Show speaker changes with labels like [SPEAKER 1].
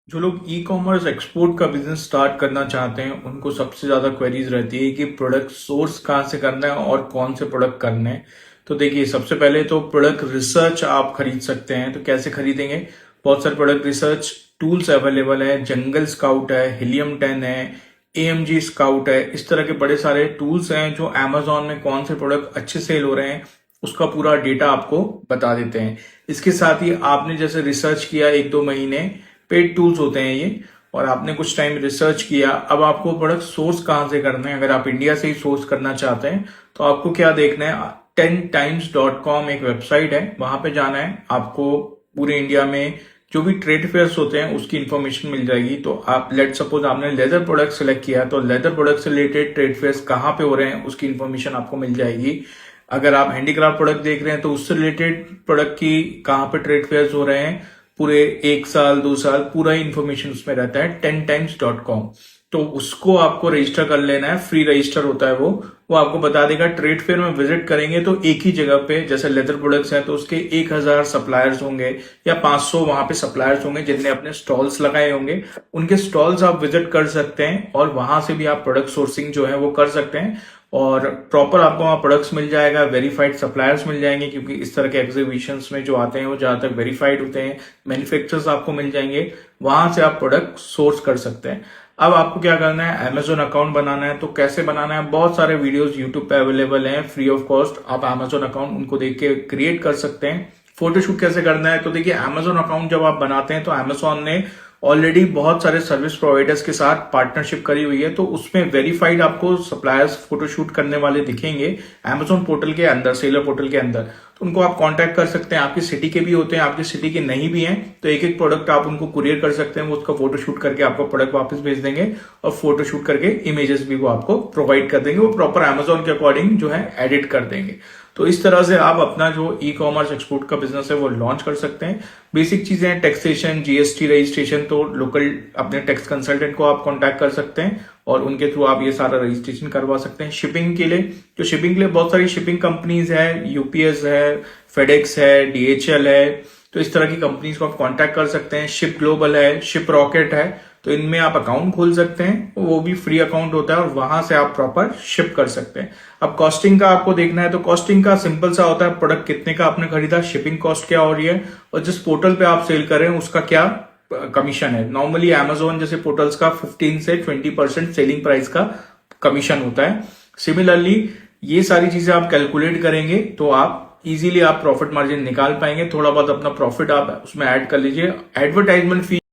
[SPEAKER 1] जो लोग e commerce export का बिजनेस स्टार्ट करना चाहते हैं उनको सबसे ज़्यादा क्वेरीज रहती है कि प्रोडक्ट सोर्स कहाँ से करना है और कौन से प्रोडक्ट करने हैं। तो देखिए, सबसे पहले तो प्रोडक्ट रिसर्च आप खरीद सकते हैं। तो कैसे खरीदेंगे? बहुत सारे प्रोडक्ट रिसर्च टूल्स अवेलेबल है। जंगल स्काउट है, हीलियम 10 है, AMG स्काउट है। इस तरह के बड़े सारे टूल्स हैं जो अमेजोन में कौन से प्रोडक्ट अच्छे सेल हो रहे हैं उसका पूरा डेटा आपको बता देते हैं। इसके साथ ही आपने जैसे रिसर्च किया 1-2 महीने, पेड टूल्स होते हैं ये, और आपने कुछ टाइम रिसर्च किया, अब आपको प्रोडक्ट सोर्स कहाँ से करना है। अगर आप इंडिया से ही सोर्स करना चाहते हैं तो आपको क्या देखना है, 10times.com एक वेबसाइट है, वहां पे जाना है। आपको पूरे इंडिया में जो भी ट्रेड फेयर्स होते हैं उसकी इन्फॉर्मेशन मिल जाएगी। तो आप लेट सपोज आपने लेदर प्रोडक्ट सेलेक्ट किया तो लेदर प्रोडक्ट से रिलेटेड ट्रेड फेयर्स कहाँ पे हो रहे हैं उसकी इन्फॉर्मेशन आपको मिल जाएगी। अगर आप हैंडीक्राफ्ट प्रोडक्ट देख रहे हैं तो उससे रिलेटेड प्रोडक्ट की कहाँ पे ट्रेड फेयर्स हो रहे हैं पूरे 1 साल 2 साल पूरा इन्फॉर्मेशन उसमें रहता है 10times.com। तो उसको आपको रजिस्टर कर लेना है, फ्री रजिस्टर होता है वो आपको बता देगा। ट्रेड फेयर में विजिट करेंगे तो एक ही जगह पे, जैसे लेदर प्रोडक्ट्स हैं तो उसके 1000 सप्लायर्स होंगे या 500 वहां पे सप्लायर्स होंगे जिनने अपने स्टॉल्स लगाए होंगे। उनके स्टॉल्स आप विजिट कर सकते हैं और वहां से भी आप प्रोडक्ट सोर्सिंग जो है वो कर सकते हैं और प्रॉपर आपको वहां प्रोडक्ट्स मिल जाएगा, वेरीफाइड सप्लायर्स मिल जाएंगे, क्योंकि इस तरह के एग्जीबिशंस में जो आते हैं वो ज्यादातर वेरीफाइड होते हैं। मैन्युफैक्चरर्स आपको मिल जाएंगे, वहां से आप प्रोडक्ट सोर्स कर सकते हैं। अब आपको क्या करना है, अमेजोन अकाउंट बनाना है। तो कैसे बनाना है, बहुत सारे वीडियोस यूट्यूब पे अवेलेबल हैं फ्री ऑफ कॉस्ट। आप अमेजोन अकाउंट उनको देख के क्रिएट कर सकते हैं। फोटोशूट कैसे करना है, तो देखिए, अमेजोन अकाउंट जब आप बनाते हैं तो अमेजोन ने ऑलरेडी बहुत सारे सर्विस प्रोवाइडर्स के साथ पार्टनरशिप करी हुई है, तो उसमें वेरीफाइड आपको सप्लायर्स फोटोशूट करने वाले दिखेंगे अमेजोन पोर्टल के अंदर, सेलर पोर्टल के अंदर। तो उनको आप कांटेक्ट कर सकते हैं। आपकी सिटी के भी होते हैं, आपकी सिटी के नहीं भी हैं तो एक एक प्रोडक्ट आप उनको कुरियर कर सकते हैं। वो उसका फोटोशूट करके आपको प्रोडक्ट वापस भेज देंगे और फोटोशूट करके इमेजेस भी वो आपको प्रोवाइड कर देंगे। वो प्रॉपर अमेजोन के अकॉर्डिंग जो है एडिट कर देंगे। तो इस तरह से आप अपना जो ई कॉमर्स एक्सपोर्ट का बिजनेस है वो लॉन्च कर सकते हैं। बेसिक चीजें हैं, टैक्सेशन, GST रजिस्ट्रेशन, तो लोकल अपने टैक्स कंसल्टेंट को आप कांटेक्ट कर सकते हैं और उनके थ्रू आप ये सारा रजिस्ट्रेशन करवा सकते हैं। शिपिंग के लिए, तो शिपिंग के लिए बहुत सारी शिपिंग कंपनीज है, UPS है, फेडेक्स है, DHL है। तो इस तरह की कंपनीज को आप कांटेक्ट कर सकते हैं। शिप ग्लोबल है, शिप रॉकेट है, तो इनमें आप अकाउंट खोल सकते हैं। वो भी फ्री अकाउंट होता है और वहां से आप प्रॉपर शिप कर सकते हैं। अब कॉस्टिंग का आपको देखना है तो कॉस्टिंग का सिंपल सा होता है, प्रोडक्ट कितने का आपने खरीदा, शिपिंग कॉस्ट क्या हो रही है और जिस पोर्टल पे आप सेल कर रहे हैं उसका क्या कमीशन है। नॉर्मली अमेजोन जैसे पोर्टल्स का 15 से 20% सेलिंग प्राइस का कमीशन होता है। सिमिलरली ये सारी चीजें आप कैलकुलेट करेंगे तो आप इजीली आप प्रॉफिट मार्जिन निकाल पाएंगे। थोड़ा बहुत अपना प्रॉफिट आप उसमें ऐड कर लीजिए। एडवर्टाइजमेंट फी